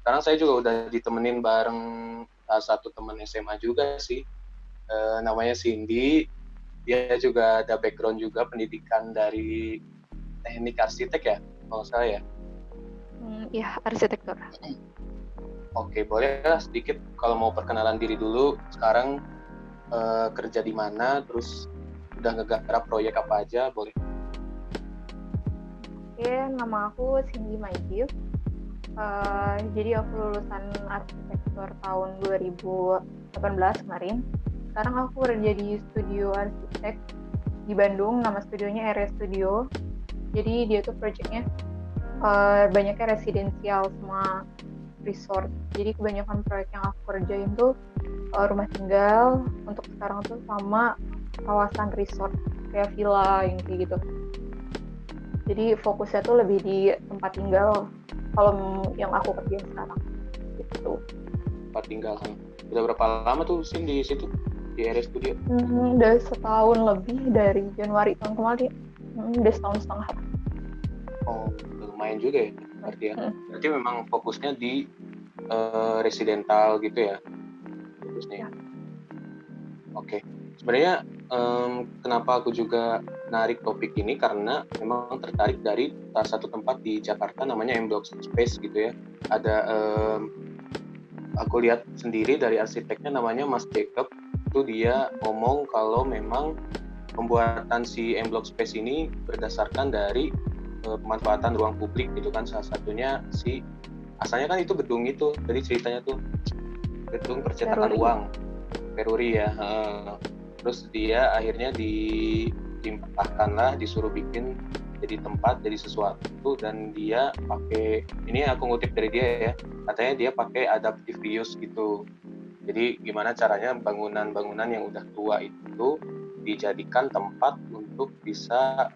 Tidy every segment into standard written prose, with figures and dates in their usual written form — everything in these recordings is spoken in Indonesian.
sekarang saya juga udah ditemenin bareng salah satu teman SMA juga sih, namanya Cindy. Dia juga ada background juga pendidikan dari teknik arsitek ya, kalau saya ya. Ya, arsitektur. Oke, boleh lah sedikit kalau mau perkenalan diri dulu. Sekarang kerja di mana, terus udah ngegarap proyek apa aja, boleh. Oke, nama aku Cindy Maijif. Jadi aku lulusan arsitektur tahun 2018 kemarin. Sekarang aku kerja di studio arsitek di Bandung, nama studionya Area Studio. Jadi dia tuh projectnya banyaknya residensial sama resort. Jadi kebanyakan proyek yang aku kerjain tuh rumah tinggal untuk sekarang tuh sama kawasan resort kayak villa yang kayak gitu. Jadi fokusnya tuh lebih di tempat tinggal kalau yang aku kerjain sekarang gitu. Tempat tinggal. Udah berapa lama tuh Sin di situ di area studio? Udah setahun lebih dari Januari tahun kemarin. Udah setahun setengah. Oh, lumayan juga ya berarti ya. Berarti memang fokusnya di residental gitu ya fokusnya. Ya. Oke. Sebenarnya kenapa aku juga narik topik ini karena memang tertarik dari salah satu tempat di Jakarta namanya M Block Space gitu ya. Ada aku lihat sendiri dari arsiteknya namanya Mas Jacob. Itu dia ngomong kalau memang pembuatan si M Block Space ini berdasarkan dari pemanfaatan ruang publik gitu kan, salah satunya si asalnya kan itu gedung itu, jadi ceritanya tuh gedung percetakan uang Peruri ya, terus dia akhirnya dilimpahkan lah, disuruh bikin jadi tempat, jadi sesuatu, dan dia pakai, ini aku ngutip dari dia ya, katanya dia pakai adaptive reuse gitu. Jadi gimana caranya bangunan-bangunan yang udah tua itu dijadikan tempat untuk bisa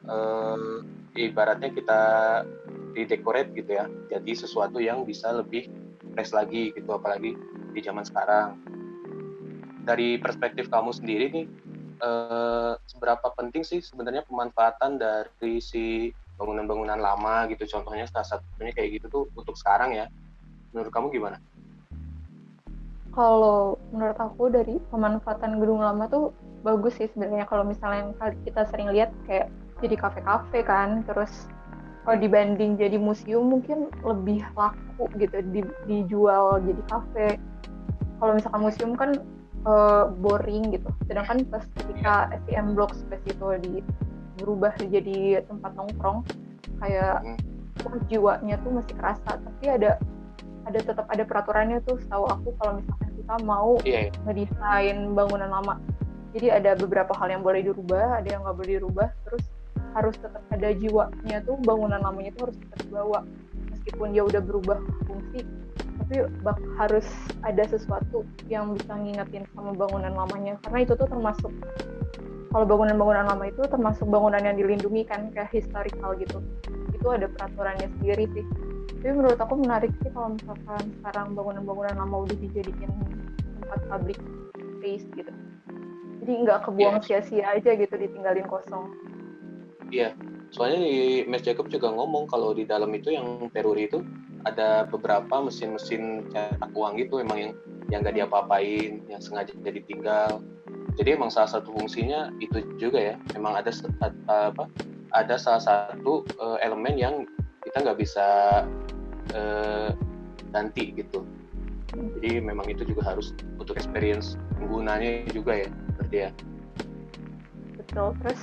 ibaratnya kita didekorate gitu ya, jadi sesuatu yang bisa lebih fresh lagi gitu, apalagi di zaman sekarang. Dari perspektif kamu sendiri nih, seberapa penting sih sebenarnya pemanfaatan dari si bangunan-bangunan lama gitu, contohnya salah satunya kayak gitu tuh untuk sekarang ya, menurut kamu gimana? Kalau menurut aku dari pemanfaatan gedung lama tuh bagus sih sebenarnya, kalau misalnya yang kita sering lihat kayak jadi kafe-kafe kan, terus kalau dibanding jadi museum mungkin lebih laku gitu dijual jadi kafe. Kalau misalkan museum kan boring gitu, sedangkan pas ketika STM Block Space itu berubah jadi tempat nongkrong, kayak jiwanya tuh masih kerasa, tapi tetap ada peraturannya tuh setahu aku kalau misalkan kita mau ngedesain bangunan lama. Jadi ada beberapa hal yang boleh dirubah, ada yang nggak boleh dirubah, terus harus tetap ada jiwanya tuh, bangunan lamanya tuh harus tetap dibawa meskipun dia udah berubah fungsi, tapi harus ada sesuatu yang bisa ngingetin sama bangunan lamanya, karena itu tuh termasuk, kalau bangunan-bangunan lama itu termasuk bangunan yang dilindungi kan, kayak historical gitu. Itu ada peraturannya sendiri sih. Tapi menurut aku menarik sih kalau misalkan sekarang bangunan-bangunan lama udah dijadikan tempat public space gitu. Jadi nggak kebuang sia-sia aja gitu, ditinggalin kosong. Iya, soalnya di Mas Jacob juga ngomong kalau di dalam itu yang Peruri itu ada beberapa mesin-mesin cetak uang gitu, emang yang nggak diapa-apain, yang sengaja ditinggal. Jadi emang salah satu fungsinya itu juga ya, emang ada salah satu elemen yang kita nggak bisa ganti gitu. Jadi memang itu juga harus untuk experience penggunanya juga ya, berarti ya. Betul. Terus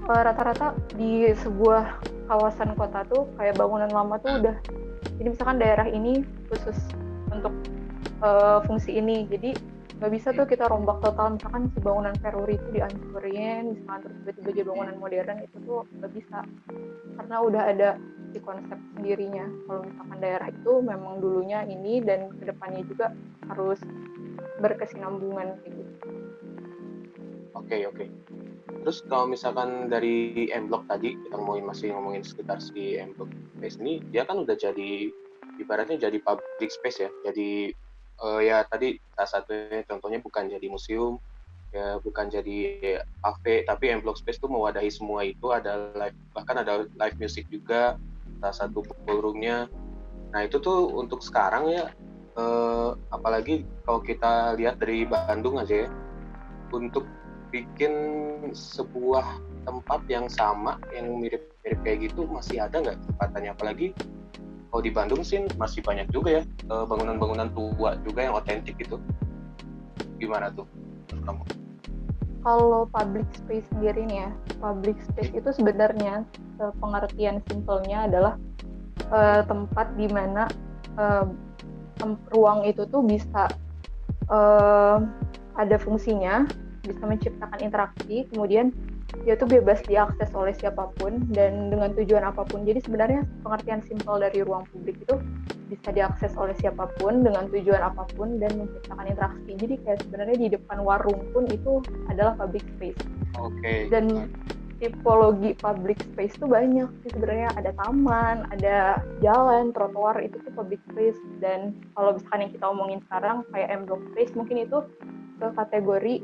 rata-rata di sebuah kawasan kota tuh kayak bangunan lama tuh udah, jadi misalkan daerah ini khusus untuk fungsi ini, jadi nggak bisa tuh kita rombak total, misalkan si bangunan Peruri itu dihancurin misalkan terus tiba-tiba jadi bangunan modern, itu tuh nggak bisa, karena udah ada di konsep sendirinya kalau misalkan daerah itu memang dulunya ini dan kedepannya juga harus berkesinambungan gitu. Oke. Terus kalau misalkan dari M Block tadi kita masih ngomongin sekitar si M Block Space ini, dia kan udah jadi ibaratnya jadi public space ya. Jadi ya tadi salah satunya contohnya bukan jadi museum, ya bukan jadi cafe, tapi M Block Space tuh mewadahi semua itu, ada live, bahkan ada live music juga, salah satu ballroomnya. Nah itu tuh untuk sekarang ya, apalagi kalau kita lihat dari Bandung aja ya, untuk bikin sebuah tempat yang sama, yang mirip-mirip kayak gitu masih ada nggak kesempatannya? Apalagi kalau di Bandung sih masih banyak juga ya bangunan-bangunan tua juga yang otentik gitu. Gimana tuh kamu? Kalau public space sendiri nih ya, public space itu sebenarnya pengertian simpelnya adalah tempat di mana ruang itu tuh bisa ada fungsinya, bisa menciptakan interaksi, kemudian dia tuh bebas diakses oleh siapapun dan dengan tujuan apapun. Jadi sebenarnya pengertian simpel dari ruang publik itu bisa diakses oleh siapapun dengan tujuan apapun dan menciptakan interaksi. Jadi kayak sebenarnya di depan warung pun itu adalah public space. Oke. Dan tipologi public space tuh banyak sih sebenarnya, ada taman, ada jalan, trotoar, itu tuh public space. Dan kalau misalkan yang kita omongin sekarang kayak M Block space, mungkin itu ke kategori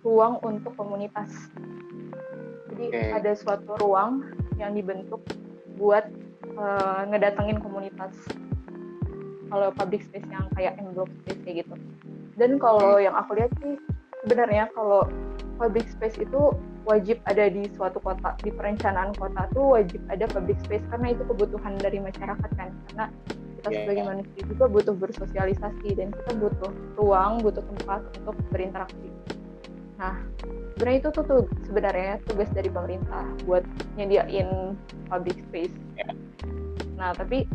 ruang untuk komunitas. Jadi ada suatu ruang yang dibentuk buat ngedatengin komunitas. Kalau public space yang kayak M Block space kayak gitu. Dan kalau yang aku lihat sih sebenarnya kalau public space itu wajib ada di suatu kota, di perencanaan kota tuh wajib ada public space karena itu kebutuhan dari masyarakat kan, karena kita sebagai manusia juga butuh bersosialisasi dan kita butuh ruang, butuh tempat untuk berinteraksi. Nah, sebenarnya itu tuh sebenarnya tugas dari pemerintah buat nyediain public space. Nah, tapi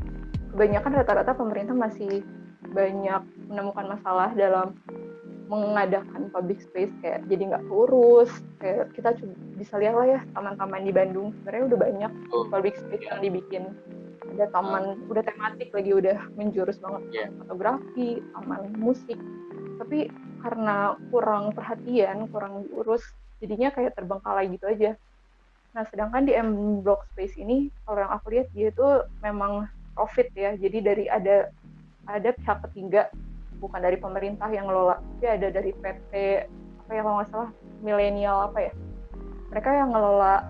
kebanyakan rata-rata pemerintah masih banyak menemukan masalah dalam mengadakan public space, kayak jadi nggak urus. Kayak kita bisa lihat lah ya taman-taman di Bandung sebenarnya udah banyak public space yang dibikin, ada taman udah tematik lagi, udah menjurus banget fotografi, taman musik, tapi karena kurang perhatian, kurang diurus, jadinya kayak terbengkalai gitu aja. Nah sedangkan di M Block Space ini kalau yang aku lihat dia tuh memang profit ya, jadi dari ada pihak ketiga, bukan dari pemerintah yang ngelola, tapi ada dari PT apa ya kalau nggak salah, milenial apa ya, mereka yang ngelola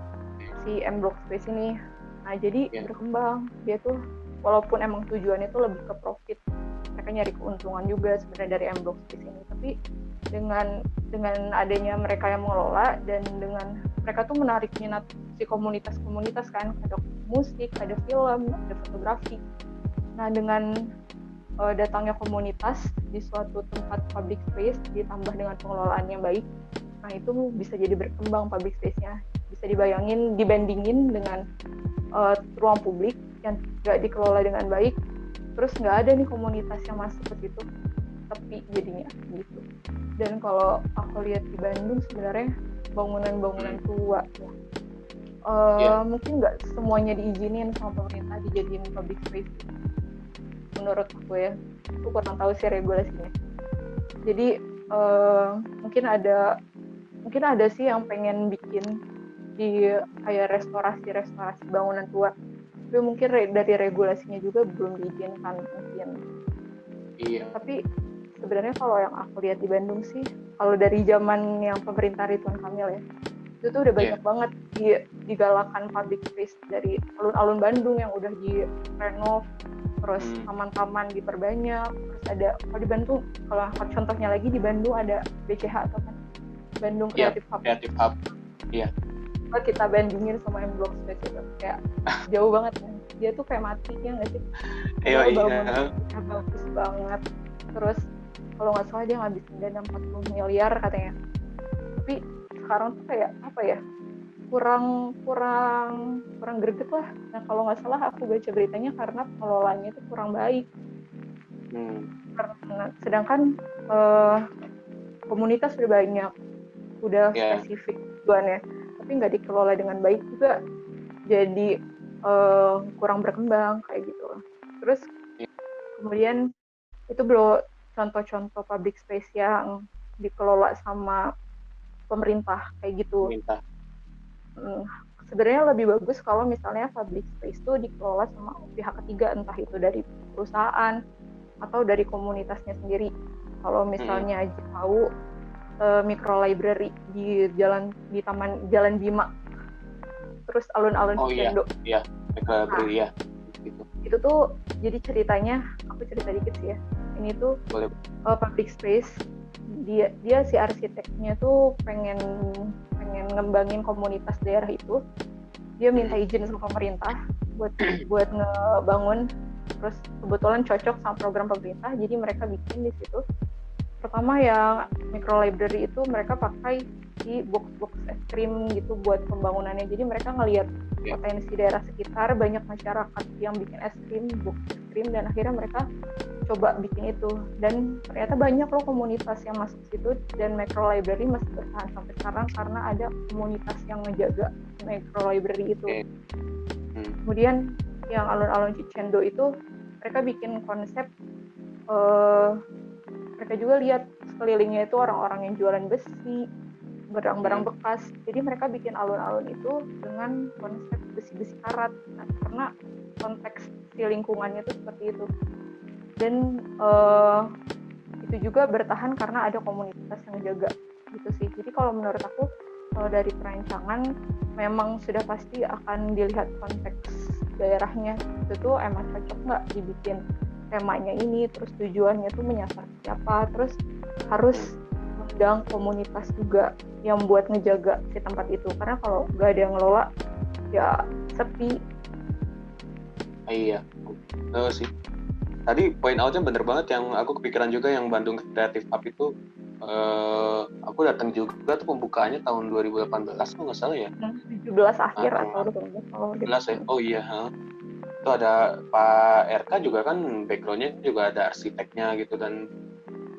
si M Block Space ini. Nah jadi berkembang dia tuh, walaupun emang tujuannya tuh lebih ke profit, mereka nyari keuntungan juga sebenarnya dari M Block Space ini, tapi dengan adanya mereka yang mengelola dan dengan mereka tuh menarik minat si komunitas-komunitas kan, ada musik, ada film, ada fotografi. Nah dengan datangnya komunitas di suatu tempat public space ditambah dengan pengelolaan yang baik, nah itu bisa jadi berkembang public space-nya. Bisa dibandingin dengan ruang publik yang nggak dikelola dengan baik, terus nggak ada nih komunitas yang masuk ke situ, sepi jadinya gitu. Dan kalau aku lihat di Bandung sebenarnya bangunan-bangunan tua ya, mungkin nggak semuanya diizinin sama pemerintah dijadiin public space. Menurut aku ya, aku kurang tahu sih regulasinya. Jadi mungkin ada sih yang pengen bikin di kayak restorasi bangunan tua, tapi mungkin dari regulasinya juga belum diizinkan mungkin. Iya. Tapi sebenarnya kalau yang aku lihat di Bandung sih, kalau dari zaman yang pemerintah Ridwan Kamil ya, itu tuh udah banyak banget digalakan public space, dari alun-alun Bandung yang udah direnov, terus taman-taman diperbanyak, terus ada kalau di Bandung, kalau contohnya lagi di Bandung ada BCH atau kan Bandung Creative Hub. Iya. Kalau kita bandingin sama M Block Space itu kayak jauh banget kan. Dia tuh kayak mati ya nggak sih? Bangunannya bagus banget. Terus kalau nggak salah dia ngabisin dana 40 miliar katanya. Tapi sekarang tuh kayak apa ya? kurang greget lah. Nah kalau nggak salah aku baca beritanya karena pengelolaannya itu kurang baik. Sedangkan komunitas udah banyak, udah spesifik tujuannya, tapi nggak dikelola dengan baik juga, jadi kurang berkembang kayak gitu. Terus kemudian itu belum contoh-contoh public space yang dikelola sama pemerintah kayak gitu. Sebenarnya lebih bagus kalau misalnya public space itu dikelola sama pihak ketiga, entah itu dari perusahaan atau dari komunitasnya sendiri. Kalau misalnya tahu micro library di taman Jalan Bima, terus alun-alun Cicendo. Iya, micro library ya. gitu? Itu tuh jadi ceritanya, aku cerita dikit sih ya. Ini tuh Boleh. public space. Dia si arsiteknya tuh pengen ngembangin komunitas daerah itu. Dia minta izin sama pemerintah buat ngebangun. Terus kebetulan cocok sama program pemerintah, jadi mereka bikin di situ. Pertama yang micro library itu mereka pakai di box es krim gitu buat pembangunannya. Jadi mereka ngelihat potensi daerah sekitar, banyak masyarakat yang bikin es krim, box es krim, dan akhirnya mereka coba bikin itu. Dan ternyata banyak loh komunitas yang masuk situ, dan micro library masih bertahan sampai sekarang karena ada komunitas yang menjaga micro library itu. Kemudian yang alun-alun Cicendo itu mereka bikin konsep, mereka juga lihat sekelilingnya itu orang-orang yang jualan besi, barang-barang bekas. Jadi mereka bikin alun-alun itu dengan konsep besi-besi karat. Nah, karena konteks si lingkungannya itu seperti itu. Dan itu juga bertahan karena ada komunitas yang jaga gitu sih. Jadi kalau menurut aku, kalau dari perancangan memang sudah pasti akan dilihat konteks daerahnya. Itu tuh emang cocok nggak dibikin temanya ini, terus tujuannya tuh menyasar siapa, terus harus undang komunitas juga yang buat ngejaga si tempat itu. Karena kalau nggak ada yang ngelola, ya sepi. Iya, sih. Tadi point out-nya bener banget, yang aku kepikiran juga yang Bandung Creative Hub itu, aku datang juga tuh pembukaannya tahun 2018 kalau nggak salah ya. 17 akhir atau 2018 ya. Oh iya, itu ada Pak RK juga kan, background-nya juga ada arsiteknya gitu, dan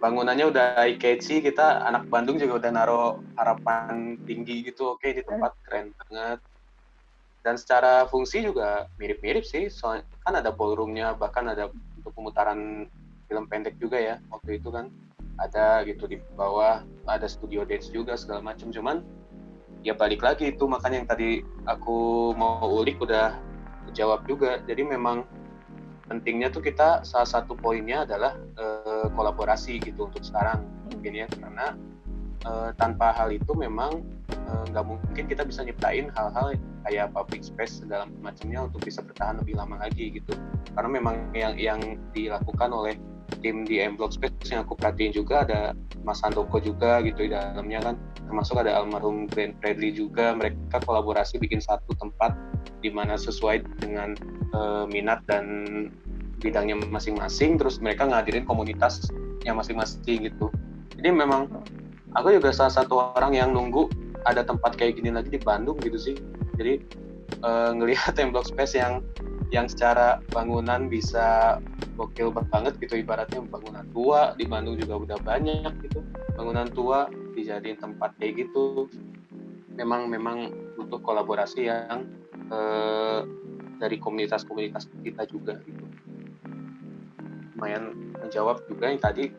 bangunannya udah eye-catchy. Kita anak Bandung juga udah naruh harapan tinggi gitu. Oke, di tempat keren banget. Dan secara fungsi juga mirip-mirip sih, soalnya kan ada ballroom-nya, bahkan ada untuk pemutaran film pendek juga ya waktu itu kan, ada gitu. Di bawah ada studio dance juga segala macam. Cuman ya balik lagi itu, makanya yang tadi aku mau ulik udah jawab juga. Jadi memang pentingnya tuh kita, salah satu poinnya adalah kolaborasi gitu untuk sekarang mungkin ya, karena tanpa hal itu memang nggak mungkin kita bisa nyiptain hal-hal kayak public space segala macamnya untuk bisa bertahan lebih lama lagi gitu. Karena memang yang dilakukan oleh tim di M Block Space yang aku perhatiin juga, ada Mas Handoko juga gitu di dalamnya kan, termasuk ada almarhum Glenn Fredly juga. Mereka kolaborasi bikin satu tempat di mana sesuai dengan minat dan bidangnya masing-masing, terus mereka ngadirin komunitasnya masing-masing gitu. Jadi memang aku juga salah satu orang yang nunggu ada tempat kayak gini lagi di Bandung gitu sih. Jadi ngelihat M Block Space yang secara bangunan bisa gokil banget gitu, ibaratnya bangunan tua di Bandung juga udah banyak gitu, bangunan tua dijadiin tempat kayak gitu. Memang butuh kolaborasi yang dari komunitas-komunitas kita juga gitu. Lumayan menjawab juga yang tadi.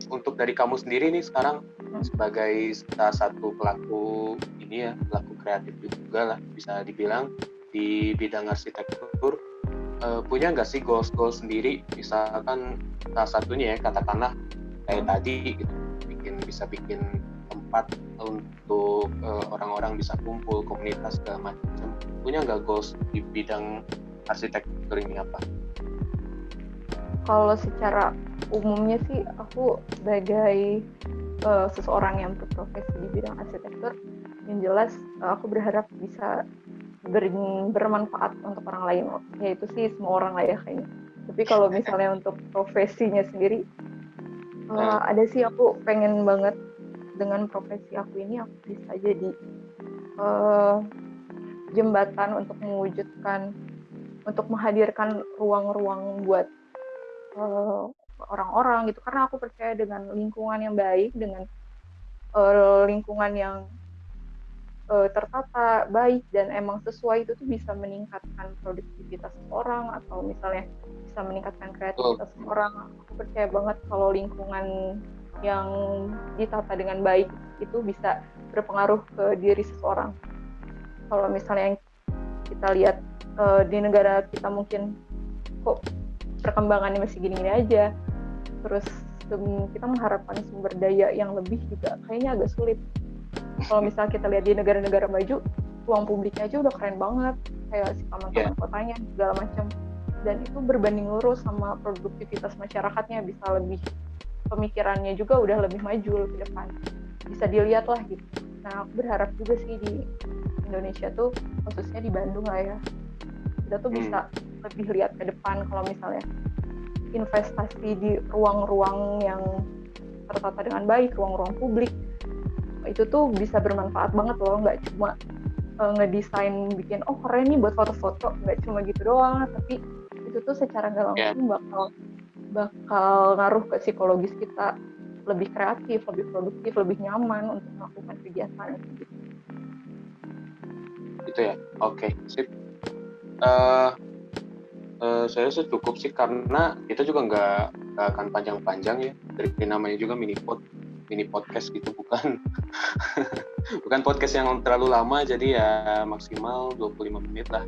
Untuk dari kamu sendiri nih sekarang sebagai salah satu pelaku ini ya, pelaku kreatif juga lah bisa dibilang di bidang arsitektur, punya nggak sih goals sendiri? Misalkan salah satunya ya, katakanlah kayak tadi gitu, bisa bikin tempat untuk orang-orang bisa kumpul, komunitas segala macam. Punya nggak goals di bidang arsitektur ini apa? Kalau secara umumnya sih, aku sebagai seseorang yang berprofesi di bidang arsitektur, yang jelas aku berharap bisa bermanfaat untuk orang lain. Ya itu sih semua orang lah ya kayaknya. Tapi kalau misalnya untuk profesinya sendiri, ada sih, aku pengen banget dengan profesi aku ini aku bisa jadi jembatan untuk mewujudkan, untuk menghadirkan ruang-ruang buat orang-orang gitu. Karena aku percaya dengan lingkungan yang baik, dengan lingkungan yang tertata, baik, dan emang sesuai, itu tuh bisa meningkatkan produktivitas seseorang, atau misalnya bisa meningkatkan kreativitas seseorang. Aku percaya banget kalau lingkungan yang ditata dengan baik itu bisa berpengaruh ke diri seseorang. Kalau misalnya yang kita lihat di negara kita mungkin kok perkembangannya masih gini-gini aja, terus kita mengharapkan sumber daya yang lebih juga kayaknya agak sulit. Kalau misalnya kita lihat di negara-negara maju, ruang publiknya aja udah keren banget, kayak si Yeah. taman-taman kotanya segala macam, dan itu berbanding lurus sama produktivitas masyarakatnya, bisa lebih, pemikirannya juga udah lebih maju ke depan, bisa dilihat lah gitu. Nah aku berharap juga sih di Indonesia tuh, khususnya di Bandung lah ya, kita tuh bisa lebih lihat ke depan kalau misalnya investasi di ruang-ruang yang tertata dengan baik, ruang-ruang publik, itu tuh bisa bermanfaat banget loh, nggak cuma ngedesain bikin oh keren nih buat foto-foto, nggak cuma gitu doang, tapi itu tuh secara nggak langsung bakal ngaruh ke psikologis kita, lebih kreatif, lebih produktif, lebih nyaman untuk melakukan kegiatan gitu. Itu ya, oke, sip. Saya rasa cukup sih, karena kita juga nggak akan panjang-panjang ya, dari namanya juga mini podcast gitu, bukan bukan podcast yang terlalu lama, jadi ya maksimal 25 menit lah.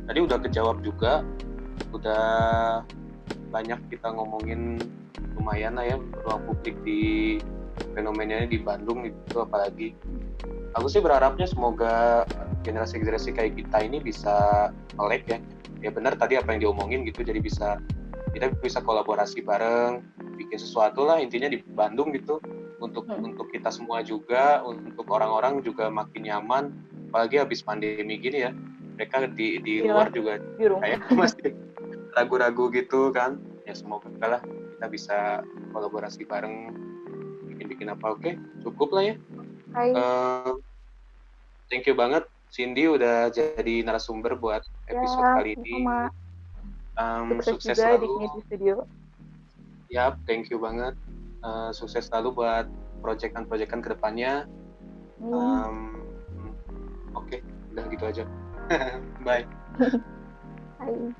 Tadi udah kejawab juga, udah banyak kita ngomongin, lumayan lah ya, ruang publik di fenomenanya di Bandung itu. Apalagi aku sih berharapnya semoga generasi-generasi kayak kita ini bisa melek ya benar tadi apa yang diomongin gitu, jadi kita bisa kolaborasi bareng, bikin sesuatu lah intinya di Bandung gitu, untuk kita semua juga, untuk orang-orang juga makin nyaman, apalagi habis pandemi gini ya, mereka di luar juga kayak masih ragu-ragu gitu kan, ya semoga lah kita bisa kolaborasi bareng, bikin apa. Oke, cukup lah ya. Thank you banget Cindy udah jadi narasumber buat episode kali ini. Sukses juga selalu di studio. Yap, thank you banget. Sukses selalu buat proyekan-proyekan kedepannya. Oke, udah gitu aja. Bye. Bye.